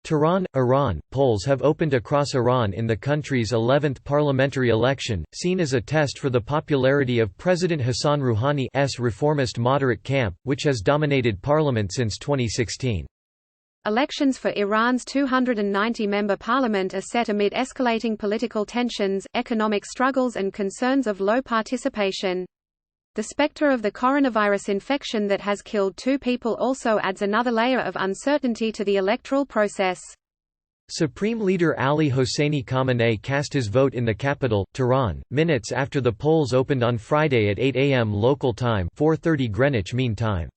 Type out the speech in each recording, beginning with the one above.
Tehran, Iran. Polls have opened across Iran in the country's 11th parliamentary election, seen as a test for the popularity of President Hassan Rouhani's reformist-moderate camp, which has dominated parliament since 2016. Elections for Iran's 290-member parliament are set amid escalating political tensions, economic struggles and concerns of low participation. The specter of the coronavirus infection that has killed 2 people also adds another layer of uncertainty to the electoral process. Supreme Leader Ali Hosseini Khamenei cast his vote in the capital, Tehran, minutes after the polls opened on Friday at 8 a.m. local time, 4:30 Greenwich Mean Time.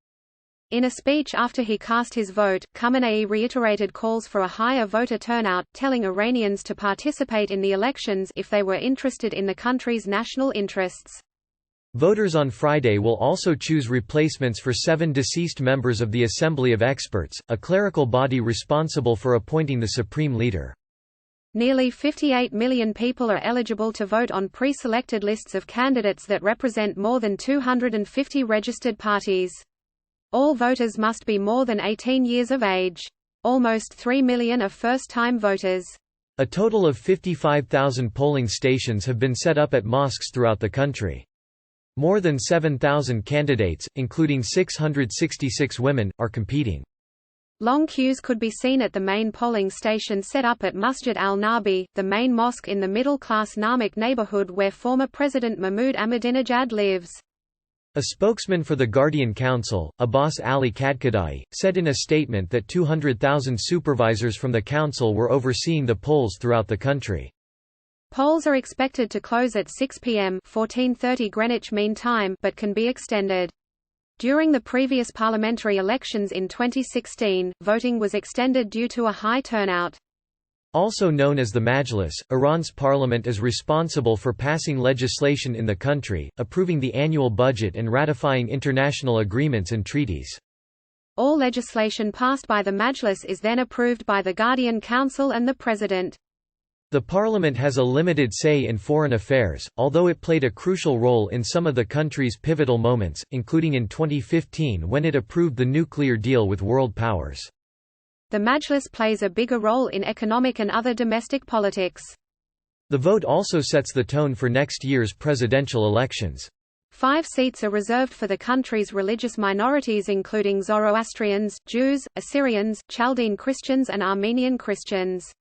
In a speech after he cast his vote, Khamenei reiterated calls for a higher voter turnout, telling Iranians to participate in the elections if they were interested in the country's national interests. Voters on Friday will also choose replacements for 7 deceased members of the Assembly of Experts, a clerical body responsible for appointing the supreme leader. Nearly 58 million people are eligible to vote on pre-selected lists of candidates that represent more than 250 registered parties. All voters must be more than 18 years of age. Almost 3 million are first-time voters. A total of 55,000 polling stations have been set up at mosques throughout the country. More than 7,000 candidates, including 666 women, are competing. Long queues could be seen at the main polling station set up at Masjid al-Nabi, the main mosque in the middle-class Narmak neighborhood where former President Mahmoud Ahmadinejad lives. A spokesman for the Guardian Council, Abbas Ali Kadkadai, said in a statement that 200,000 supervisors from the council were overseeing the polls throughout the country. Polls are expected to close at 6 p.m. 14:30 Greenwich Mean Time but can be extended. During the previous parliamentary elections in 2016, voting was extended due to a high turnout. Also known as the Majlis, Iran's parliament is responsible for passing legislation in the country, approving the annual budget and ratifying international agreements and treaties. All legislation passed by the Majlis is then approved by the Guardian Council and the President. The parliament has a limited say in foreign affairs, although it played a crucial role in some of the country's pivotal moments, including in 2015 when it approved the nuclear deal with world powers. The Majlis plays a bigger role in economic and other domestic politics. The vote also sets the tone for next year's presidential elections. 5 seats are reserved for the country's religious minorities including Zoroastrians, Jews, Assyrians, Chaldean Christians and Armenian Christians.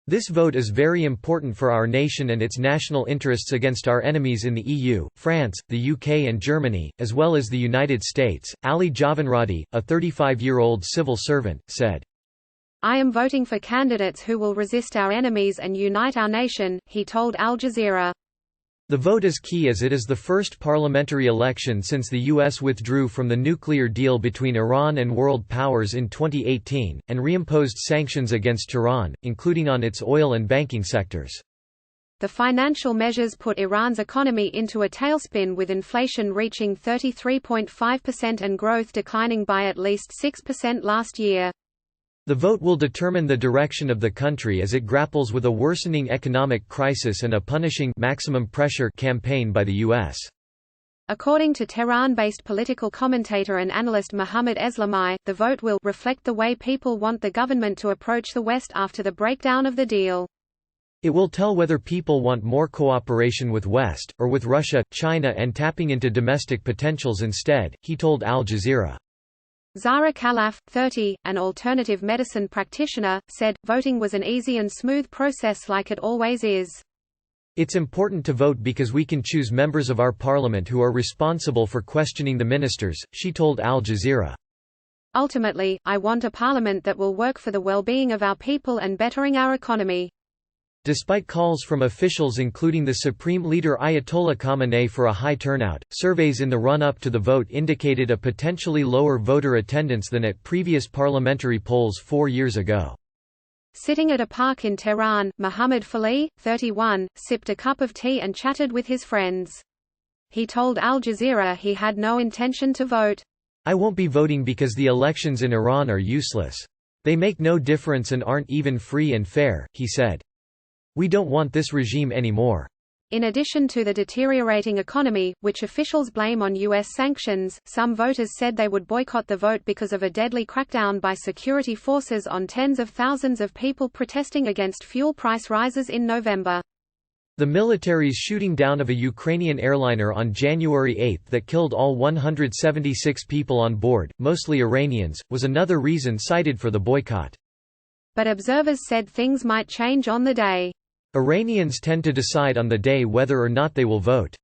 This vote is very important for our nation and its national interests against our enemies in the EU, France, the UK and Germany, as well as the United States. Ali Javanradi, a 35-year-old civil servant, said, "I am voting for candidates who will resist our enemies and unite our nation," he told Al Jazeera. The vote is key as it is the first parliamentary election since the U.S. withdrew from the nuclear deal between Iran and world powers in 2018, and reimposed sanctions against Tehran, including on its oil and banking sectors. The financial measures put Iran's economy into a tailspin with inflation reaching 33.5% and growth declining by at least 6% last year. The vote will determine the direction of the country as it grapples with a worsening economic crisis and a punishing maximum pressure campaign by the U.S. According to Tehran-based political commentator and analyst Mohammad Eslami, the vote will reflect the way people want the government to approach the West after the breakdown of the deal. It will tell whether people want more cooperation with West, or with Russia, China and tapping into domestic potentials instead, he told Al Jazeera. Zahra Khalaf, 30, an alternative medicine practitioner, said, "Voting was an easy and smooth process like it always is. It's important to vote because we can choose members of our parliament who are responsible for questioning the ministers," she told Al Jazeera. "Ultimately, I want a parliament that will work for the well-being of our people and bettering our economy." Despite calls from officials including the Supreme Leader Ayatollah Khamenei for a high turnout, surveys in the run-up to the vote indicated a potentially lower voter attendance than at previous parliamentary polls 4 years ago. Sitting at a park in Tehran, Muhammad Fali, 31, sipped a cup of tea and chatted with his friends. He told Al Jazeera he had no intention to vote. "I won't be voting because the elections in Iran are useless. They make no difference and aren't even free and fair," he said. "We don't want this regime anymore. In addition to the deteriorating economy, which officials blame on U.S. sanctions, some voters said they would boycott the vote because of a deadly crackdown by security forces on tens of thousands of people protesting against fuel price rises in November. The military's shooting down of a Ukrainian airliner on January 8 that killed all 176 people on board, mostly Iranians, was another reason cited for the boycott. But observers said things might change on the day. Iranians tend to decide on the day whether or not they will vote.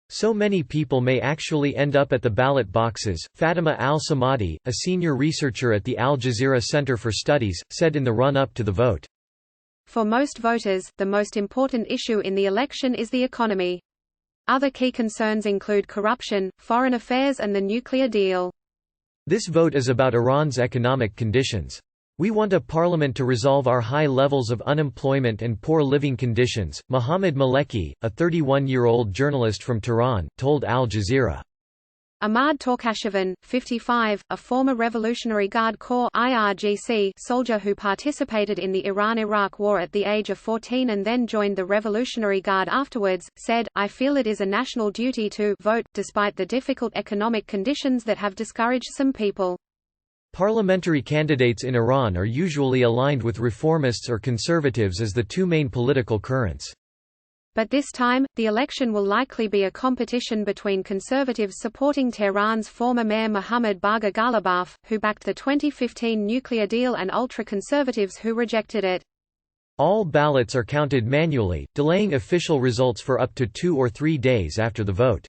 So many people may actually end up at the ballot boxes, Fatima al-Samadi, a senior researcher at the Al Jazeera Center for Studies, said in the run-up to the vote. For most voters, the most important issue in the election is the economy. Other key concerns include corruption, foreign affairs and the nuclear deal. This vote is about Iran's economic conditions. We want a parliament to resolve our high levels of unemployment and poor living conditions, Mohammad Maleki, a 31-year-old journalist from Tehran, told Al Jazeera. Ahmad Torkashevan, 55, a former Revolutionary Guard Corps (IRGC) soldier who participated in the Iran–Iraq War at the age of 14 and then joined the Revolutionary Guard afterwards, said, "I feel it is a national duty to vote, despite the difficult economic conditions that have discouraged some people." Parliamentary candidates in Iran are usually aligned with reformists or conservatives as the two main political currents. But this time, the election will likely be a competition between conservatives supporting Tehran's former mayor Mohammad Bagher Ghalibaf, who backed the 2015 nuclear deal, and ultra-conservatives who rejected it. All ballots are counted manually, delaying official results for up to 2 or 3 days after the vote.